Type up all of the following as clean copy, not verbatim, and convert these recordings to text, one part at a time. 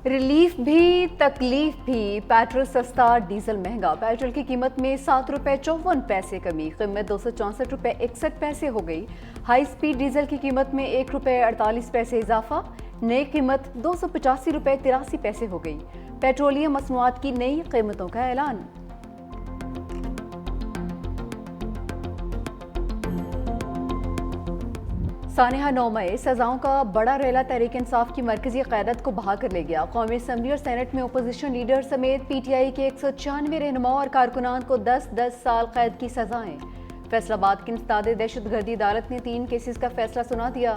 Relief بھی تکلیف بھی، پیٹرول سستا ڈیزل مہنگا، پیٹرول کی قیمت میں ₹7.54 کمی، قیمت ₹264.61 ہو گئی۔ ہائی سپیڈ ڈیزل کی قیمت میں ₹1.48 اضافہ، نئی قیمت ₹285.83 ہو گئی۔ پیٹرولیم مصنوعات کی نئی قیمتوں کا اعلان۔ سانحہ 9 مئی سزاؤں کا بڑا ریلا تحریک انصاف کی مرکزی قیادت کو بہا کر لے گیا۔ قومی اسمبلی اور سینٹ میں اپوزیشن لیڈر سمیت پی ٹی آئی کے 196 رہنماؤں اور کارکنان کو 10 سال قید کی سزائیں۔ فیصل آباد کی انسداد دہشت گردی عدالت نے 3 کیسز کا فیصلہ سنا دیا۔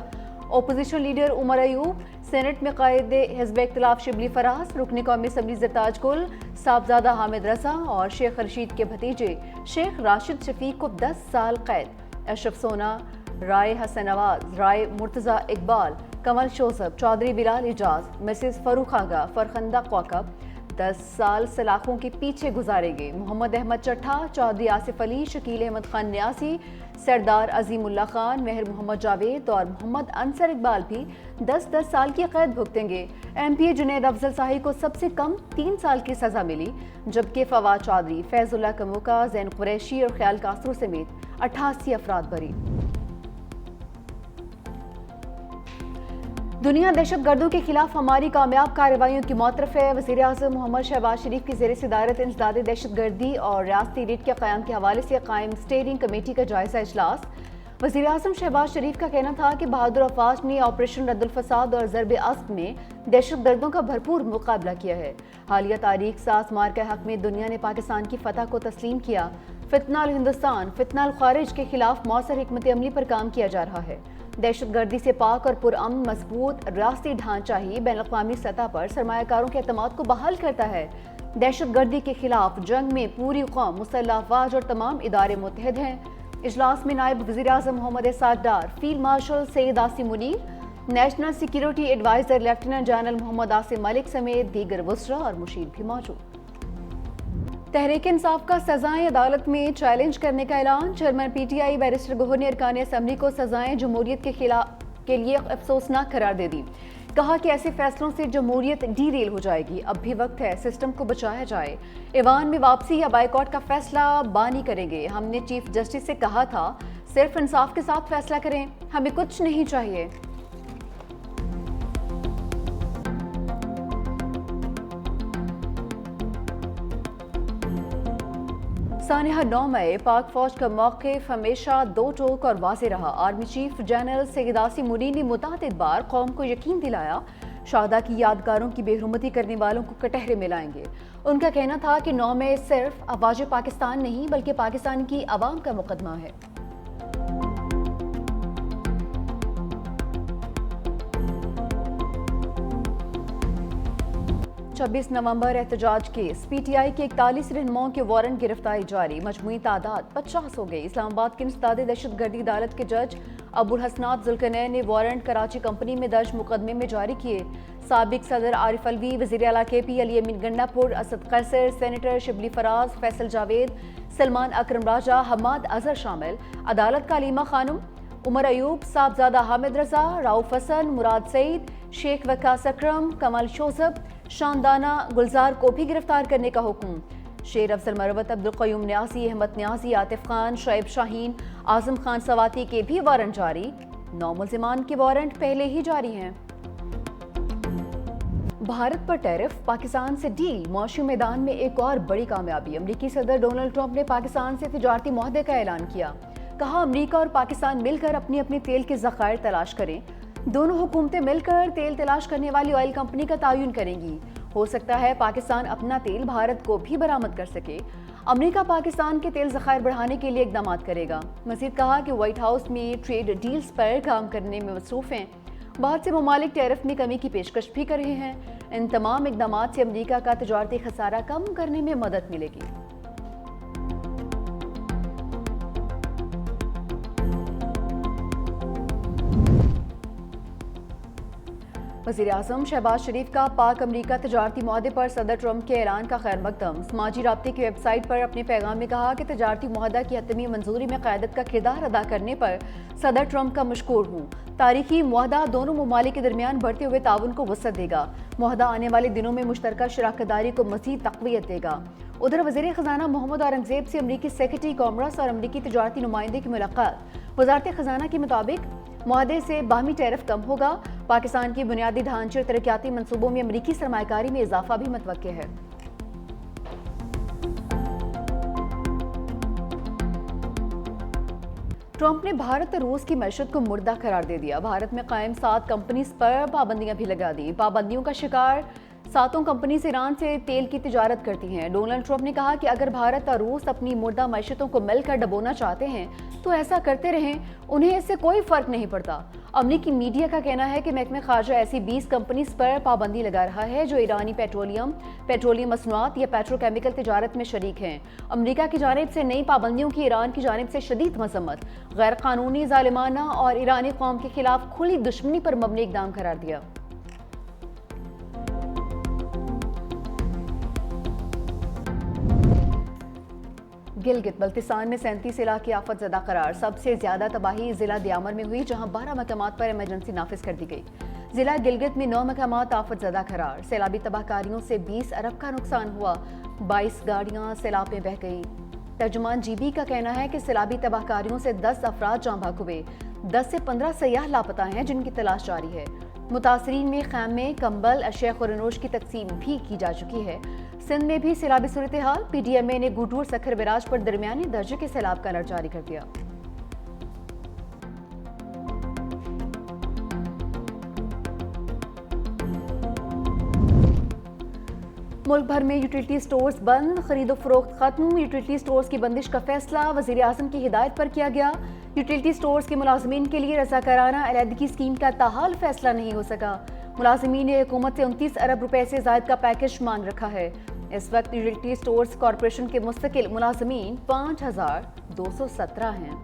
Opposition leader Omar Ayub, Saint میں قائد حزب اختلاف شبلی فراز، رکن قومی اسمبلی زرتاج گل، صاحبزادہ حامد رضا اور شیخ رشید کے بھتیجے شیخ راشد شفیق کو 10 سال قید۔ اشرف سونا، رائے حسن نواز، رائے مرتضی اقبال، کمل شوذب، چودھری بلال اعجاز، مسز فروخ آغا، فرخندہ کوکب 10 سال سلاخوں کے پیچھے گزارے گئے۔ محمد احمد چٹھا، چودھری آصف علی، شکیل احمد خان نیازی، سردار عظیم اللہ خان، مہر محمد جاوید اور محمد انصر اقبال بھی 10 سال کی قید بھگتیں گے۔ ایم پی اے جنید افضل صاحب کو سب سے کم 3 سال کی سزا ملی، جبکہ فواد چودھری، فیض اللہ کموکا، زین قریشی اور خیال کاسرو سمیت 88 افراد بری۔ دنیا دہشت گردوں کے خلاف ہماری کامیاب کارروائیوں کی معترف ہے۔ وزیر اعظم محمد شہباز شریف کی زیر صدارت انسداد دہشت گردی اور ریاستی ریٹ کے قیام کے حوالے سے قائم اسٹیئرنگ کمیٹی کا جائزہ اجلاس۔ وزیر اعظم شہباز شریف کا کہنا تھا کہ بہادر افواج نے آپریشن رد الفساد اور ضرب عصب میں دہشت گردوں کا بھرپور مقابلہ کیا ہے۔ حالیہ تاریخ ساز مار کے حق میں دنیا نے پاکستان کی فتح کو تسلیم کیا۔ فتنہ الہندوستان، فتنہ الخارج کے خلاف مؤثر حکمت عملی پر کام کیا جا رہا ہے۔ دہشت گردی سے پاک اور پرامن مضبوط ریاستی ڈھانچہ ہی بین الاقوامی سطح پر سرمایہ کاروں کے اعتماد کو بحال کرتا ہے۔ دہشت گردی کے خلاف جنگ میں پوری قوم، مسلح افواج اور تمام ادارے متحد ہیں۔ اجلاس میں نائب وزیر اعظم Muhammad Ishaq Dar, field marshal Syed Asim Munir, national security adviser lieutenant general Muhammad Asim Malik سمیت دیگر وزراء اور مشیر بھی موجود۔ تحریک انصاف کا سزائیں عدالت میں چیلنج کرنے کا اعلان۔ Chairman PTI barrister Gohar نے ارکان اسمبلی کو سزائیں جمہوریت کے لیے افسوسناک قرار دے دی۔ کہا کہ ایسے فیصلوں سے جمہوریت ڈی ریل ہو جائے گی، اب بھی وقت ہے سسٹم کو بچایا جائے۔ ایوان میں واپسی یا بائیکاٹ کا فیصلہ بانی کریں گے۔ ہم نے چیف جسٹس سے کہا تھا صرف انصاف کے ساتھ فیصلہ کریں، ہمیں کچھ نہیں چاہیے۔ سانحہ 9 مئی پاک فوج کا موقف ہمیشہ دو ٹوک اور واضح رہا۔ آرمی چیف جنرل سید عاصم منیر نے متعدد بار قوم کو یقین دلایا شہداء کی یادگاروں کی بے حرمتی کرنے والوں کو کٹہرے میں لائیں گے۔ ان کا کہنا تھا کہ 9 مئی صرف افواج پاکستان نہیں بلکہ پاکستان کی عوام کا مقدمہ ہے۔ 26 نومبر احتجاج کیس، پی ٹی آئی کے 41 رہنماؤں کے وارنٹ گرفتاری جاری، مجموعی تعداد 50 ہو گئی۔ اسلام آباد کی انسداد دہشت گردی عدالت کے جج ابو الحسنات ذوالقرنین نے وارنٹ کراچی کمپنی میں درج مقدمے میں جاری کیے۔ سابق صدر عارف الوی، وزیر اعلیٰ کے پی علی امین گنڈا پور، اسد قیصر، سینیٹر شبلی فراز، فیصل جاوید، سلمان اکرم راجہ، حماد اظہر شامل۔ عدالت کا علیمہ خانم، عمر ایوب، صاحبزادہ حامد رضا، رؤوف حسن، مراد سعید، شیخ وقاص اکرم، کمل شوذب، شاندانہ گلزار کو بھی گرفتار کرنے کا حکم۔ شیر افضل مروت، عبدالقیوم نیازی، احمد نیازی، عاطف خان، شعیب شاہین، اعظم خان سواتی کے بھی وارنٹ جاری۔ 9 ملزمان کے وارنٹ پہلے ہی جاری ہیں۔ بھارت پر ٹیرف، پاکستان سے ڈیل، معاشی میدان میں ایک اور بڑی کامیابی۔ امریکی صدر ڈونلڈ ٹرمپ نے پاکستان سے تجارتی معاہدے کا اعلان کیا۔ کہا امریکہ اور پاکستان مل کر اپنی تیل کے ذخائر تلاش کریں۔ دونوں حکومتیں مل کر تیل تلاش کرنے والی آئل کمپنی کا تعین کریں گی۔ ہو سکتا ہے پاکستان اپنا تیل بھارت کو بھی برآمد کر سکے۔ امریکہ پاکستان کے تیل ذخائر بڑھانے کے لیے اقدامات کرے گا۔ مزید کہا کہ وائٹ ہاؤس میں ٹریڈ ڈیلز پر کام کرنے میں مصروف ہیں۔ بہت سے ممالک ٹیرف میں کمی کی پیشکش بھی کر رہے ہیں۔ ان تمام اقدامات سے امریکہ کا تجارتی خسارہ کم کرنے میں مدد ملے گی۔ वज़ीर आज़म शहबाज शरीफ का पाक अमरीका तजारती मुआहदे पर सदर ट्रंप के ऐलान का खैर मकदम। समाजी राब्ते की वेबसाइट पर अपने पैगाम में कहा कि तजारती मुआहदा की हतमी मंजूरी में क़यादत का किरदार अदा करने पर सदर ट्रंप का मशकूर हूँ। तारीखी मुआहदा दोनों ममालिक के दरमियान बढ़ते हुए ताउन को वसअत देगा। मुआहदा आने वाले दिनों में मुश्तरका शराकतदारी को मज़ीद तक़वियत देगा। उधर वज़ीर ख़ज़ाना मोहम्मद औरंगज़ेब से अमरीकी सेक्रेटरी कॉमर्स और अमरीकी तजारती नुमाइंदे की मुलाकात। वज़ारत ख़ज़ाना के मुताबिक मुआहदे से बाहमी टैरिफ कम होगा। पाकिस्तान की बुनियादी ढांचे और तरक्याती मंसूबों में अमरीकी सरमायाकारी में इजाफा भी मुतवक्के है। ट्रंप ने भारत और रूस की मैशत को मुर्दा करार दे दिया। भारत में कायम 7 कंपनीज पर पाबंदियां भी लगा दी। पाबंदियों का शिकार 7 कंपनीज ईरान से तेल की तिजारत करती हैं। डोनाल्ड ट्रंप ने कहा कि अगर भारत और रूस अपनी मुर्दा मैशतों को मिलकर डबोना चाहते हैं तो ऐसा करते रहें, उन्हें इससे कोई फर्क नहीं पड़ता। अमरीकी मीडिया का कहना है कि महकमे खारजा ऐसी 20 कंपनीज पर पाबंदी लगा रहा है जो ईरानी पेट्रोलियम मसनूआत या पेट्रोकेमिकल तिजारत में शरीक हैं। अमरीका की जानिब से नई पाबंदियों की ईरान की जानिब से शदीद मजम्मत, गैर कानूनी, जालिमाना और ईरानी कौम के खिलाफ खुली दुश्मनी पर मबनी इक़दाम करार दिया। गिलगित बल्तिस्तान में 37 इलाके आफत ज़दा करार। सबसे ज्यादा तबाही जिला दियामर में हुई, जहां 12 मकामात पर इमरजेंसी नाफिज कर दी गई। जिला गिलगित में 9 मकामात आफत ज़दा करार। सैलाबी तबाहकारियों से 20 अरब का नुकसान हुआ, 22 गाड़ियां सैलाब में बह गई। तर्जुमान जीबी का कहना है कि सैलाबी तबाहकारियों से 10 अफराद जाँ भाग हुए, 10 से 15 सयाह लापता हैं जिनकी तलाश जारी है। मुतासरीन में खैमे, कंबल, अशिया खुरनोश की तकसीम भी की जा चुकी है। सिंध में भी सैलाबी सूरत हाल। PDMA ने गुडूर सखर बिराज पर दरमियानी दर्जे के सैलाब का अलर्ट जारी कर दिया। मुल्क भर में यूटिलिटी स्टोर्स बंद, खरीदो फरोख्त खत्म। यूटिलिटी स्टोर्स की बंदिश का फैसला वज़ीर आज़म की हिदायत पर किया गया। यूटिलिटी स्टोर्स के मुलाजमीन के लिए रज़ाकाराना अलहदगी स्कीम का ताहाल फैसला नहीं हो सका। मुलाजमीन ने हुकूमत से 29 अरब रुपए से ज़ायद का पैकेज मांग रखा है। इस वक्त यूटिलिटी स्टोर्स कॉरपोरेशन के मुस्तकिल मुलाजमीन 5217 हैं।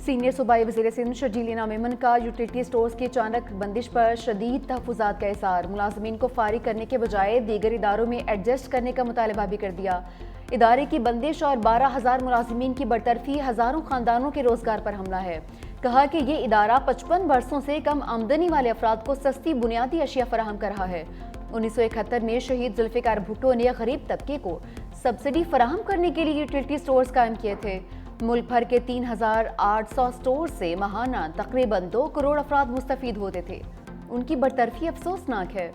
सीनियर सूबाई वज़ीर सिंध शर्जील इनाम मेमन का यूटिलिटी स्टोर्स की अचानक बंदिश पर शदीद तहफ़्फ़ुज़ात का इज़हार। मुलाजमीन को फारिग करने के बजाय दीगर इदारों में एडजस्ट करने का मुतालबा भी कर दिया। इदारे की बंदिश और 12,000 मुलाजमीन की बरतरफी हज़ारों ख़ानदानों के रोज़गार पर हमला है। कहा कि ये इदारा 55 बरसों से कम आमदनी वाले अफराद को सस्ती बुनियादी अशिया फराहम कर रहा है। 1971 में शहीद जुल्फ़िकार भुट्टो ने गरीब तबके को सब्सिडी फराहम करने के लिए यूटिलिटी स्टोर्स कायम किए थे। मुल्क भर के 3,800 स्टोर से महाना तकरीबन 2 करोड़ अफराद मुस्तफीद होते थे। उनकी बरतरफी अफसोसनाक है।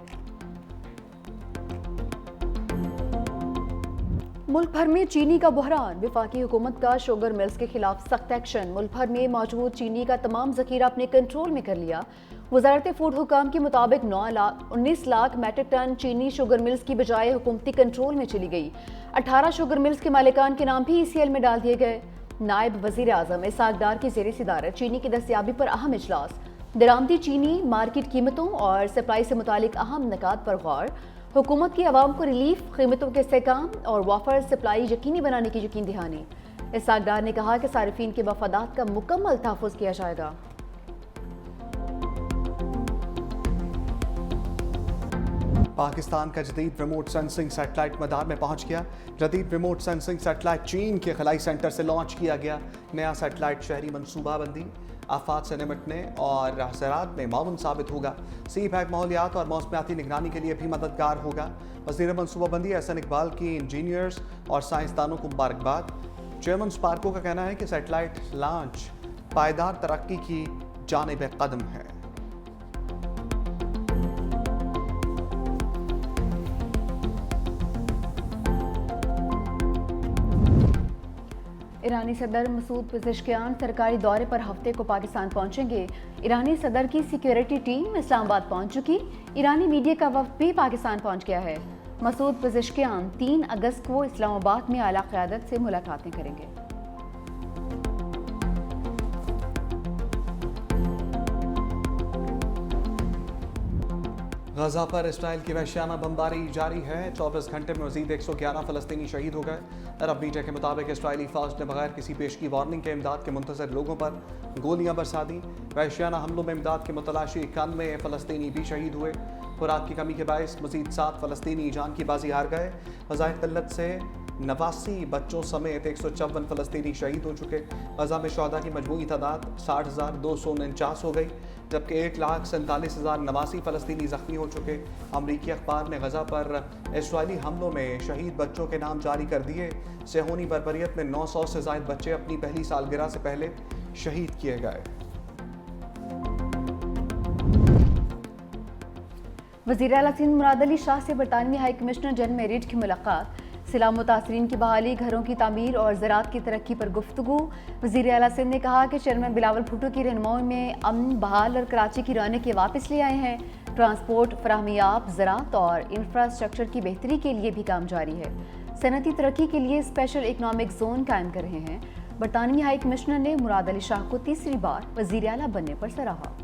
मुल्क भर में चीनी का बहरान, विफाकी हुकूमत का शुगर मिल्स के खिलाफ सख्त एक्शन। मुल्क भर में मौजूद चीनी का तमाम जखीरा अपने कंट्रोल में कर लिया। वजारत फूड हुकाम के मुताबिक 19 लाख मेट्रिक टन चीनी शुगर मिल्स की बजाय हुकूमती कंट्रोल में चली गई। 18 शुगर मिल्स के मालिकान के नाम भी ECL में डाल दिए गए। नायब वजीर आजम इसाक डार की ज़ेर सदारत चीनी की दस्तयाबी पर अहम इजलास। दरामदी चीनी, मार्केट कीमतों और सप्लाई से मुतालिक अहम निकात पर गौर। हुकूमत की आवाम को रिलीफ, कीमतों के इस्तेहकाम और वाफर सप्लाई यकीनी बनाने की यकीन दहानी। इसाक डार ने कहा कि सारिफीन के मफादात का मुकम्मल तहफ़्फ़ुज़ किया जाएगा। पाकिस्तान का जदीद रिमोट सेंसिंग सैटेलाइट मदार में पहुंच गया। जदीद रिमोट सेंसिंग सैटेलाइट चीन के खलाई सेंटर से लॉन्च किया गया। नया सैटेलाइट शहरी मनसूबाबंदी, आफात से निपटने और ज़राअत में माउन साबित होगा। CPAC माहौलियात और मौसमियाती निगरानी के लिए भी मददगार होगा। वज़ीर मनसूबाबंदी एहसन इकबाल की इंजीनियर्स और साइंसदानों को मुबारकबाद। चेयरमैन स्पार्को का कहना है कि सैटेलाइट लॉन्च पायदार तरक्की की जानिब कदम है। ईरानी सदर मसूद पेज़ेश्कियान सरकारी दौरे पर हफ्ते को पाकिस्तान पहुंचेंगे। ईरानी सदर की सिक्योरिटी टीम इस्लामाबाद पहुंच चुकी। ईरानी मीडिया का वफ़द भी पाकिस्तान पहुंच गया है। मसूद पेज़ेश्कियान 3 अगस्त को इस्लामाबाद में आला क़यादत से मुलाकातें करेंगे। गजा पर इसराइल की वहशियाना बमबारी जारी है। 24 घंटे में मजीद 111 फलस्तीनी शहीद हो गए। अरब मीडिया के मुताबिक इसराइली फौज ने बगैर किसी पेशगी वार्निंग के इमदाद के मुंतजर लोगों पर गोलियां बरसा दी। वहशियाना हमलों में इमदाद के मुतलाशी 91 फलस्तीनी भी शहीद हुए। खुराक की कमी के बायस मजीद 7 फलस्तीनी जान की बाजी हार गए। ग़ज़ाए क़िल्लत से 89 बच्चों समेत 154 फलस्तीनी शहीद हो चुके। गजा में शहदा की मजमूई तादाद 60,249 हो गई, जबकि 1,47,089 फलस्तीनी ज़ख्मी हो चुके। अमरीकी अखबार ने गजा पर इसराइली हमलों में शहीद बच्चों के नाम जारी कर दिए। सेहूनी बरबरीत में 900 से ज़ायद बच्चे अपनी पहली सालगिरह से पहले शहीद किए गए। वज़ीर आला सिंध मुराद अली शाह से बरतानवी हाई कमिश्नर जनरल मेरिट की मुलाकात। सिला मुतासरीन की बहाली, घरों की तामीर और ज़राअत की तरक्की पर गुफ्तगू। वज़ीर आला सिंध ने कहा कि चेयरमैन बिलावल भुट्टो की रहनुमाई में अमन बहाल और कराची की रौनक वापस ले आए हैं। ट्रांसपोर्ट, फराहमियाब, ज़राअत और इंफ्रास्ट्रक्चर की बेहतरी के लिए भी काम जारी है। सनती तरक्की के लिए स्पेशल इकनॉमिक जोन कायम कर रहे हैं। बरतानवी हाई कमिश्नर ने मुराद अली शाह को तीसरी बार वज़ीर आला बनने पर सराहा।